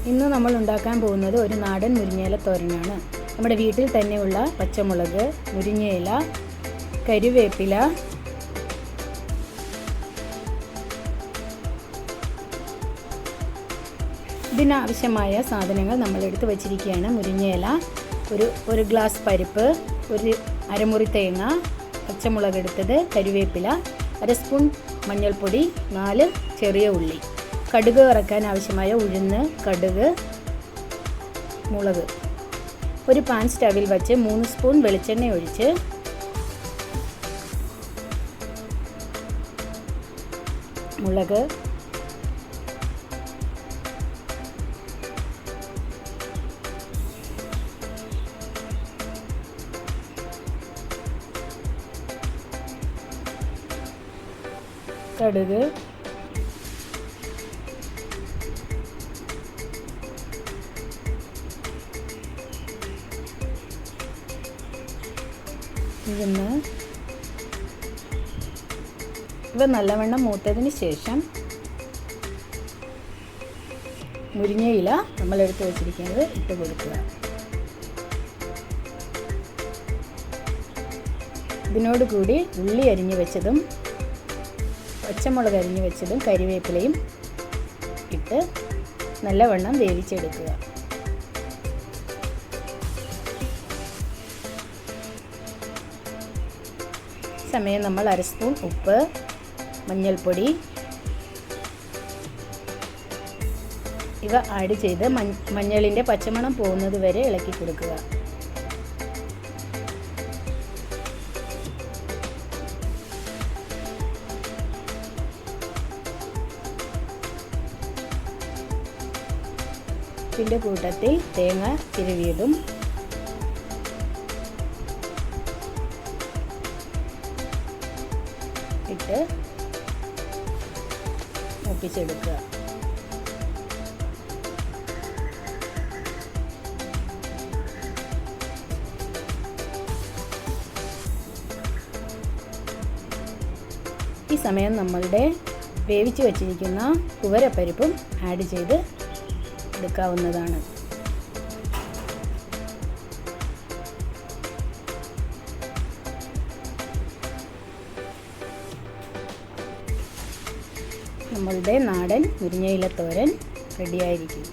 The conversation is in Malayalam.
ഇന്ന് നമ്മൾ ഉണ്ടാക്കാൻ പോകുന്നത് ഒരു നാടൻ മുരിങ്ങയില തോരനാണ്. നമ്മുടെ വീട്ടിൽ തന്നെയുള്ള പച്ചമുളക്, മുരിങ്ങയില, കരുവേപ്പില, ഇതിനാവശ്യമായ സാധനങ്ങൾ നമ്മൾ എടുത്തു വച്ചിരിക്കുകയാണ്. മുരിങ്ങയില, ഒരു ഗ്ലാസ് പരിപ്പ്, ഒരു അരമുറി തേങ്ങ, പച്ചമുളക് എടുത്തത്, കരുവേപ്പില, 1 സ്പൂൺ മഞ്ഞൾപ്പൊടി, 4 ചെറിയ ഉള്ളി, കടുക് വറക്കാൻ ആവശ്യമായ ഉഴുന്ന്, കടുക്, മുളക്. ഒരു പാൻ സ്റ്റവിൽ വച്ച് 3 സ്പൂൺ വെളിച്ചെണ്ണ ഒഴിച്ച് മുളക്, കടുക്, ഉഴുന്ന്. ഇവ നല്ലവണ്ണം മൂത്തതിന് ശേഷം മുരിങ്ങയില നമ്മൾ എടുത്ത് വെച്ചിരിക്കുന്നത് ഇട്ട് കൊടുക്കുക. ഇതിനോട് കൂടി ഉള്ളി അരിഞ്ഞു വെച്ചതും പച്ചമുളക് അരിഞ്ഞു വെച്ചതും കറിവേപ്പിലയും ഇട്ട് നല്ലവണ്ണം വേവിച്ചെടുക്കുക. സമയം നമ്മൾ 1 സ്പൂൺ ഉപ്പ്, മഞ്ഞൾപ്പൊടി ഇവ ആഡ് ചെയ്ത് മഞ്ഞളിൻ്റെ പച്ചമണം പോകുന്നത് വരെ ഇളക്കി കൊടുക്കുക. ഇതിൻ്റെ കൂട്ടത്തിൽ തേങ്ങ ചിരവിയതും ഇട്ട് മൂപ്പിച്ചെടുക്കുക. ഈ സമയം നമ്മളുടെ വേവിച്ച് വച്ചിരിക്കുന്ന തുവരപ്പരിപ്പും ആഡ് ചെയ്ത് എടുക്കാവുന്നതാണ്. നമ്മളുടെ നാടൻ മുരിങ്ങയില തോരൻ റെഡിയായിരിക്കും.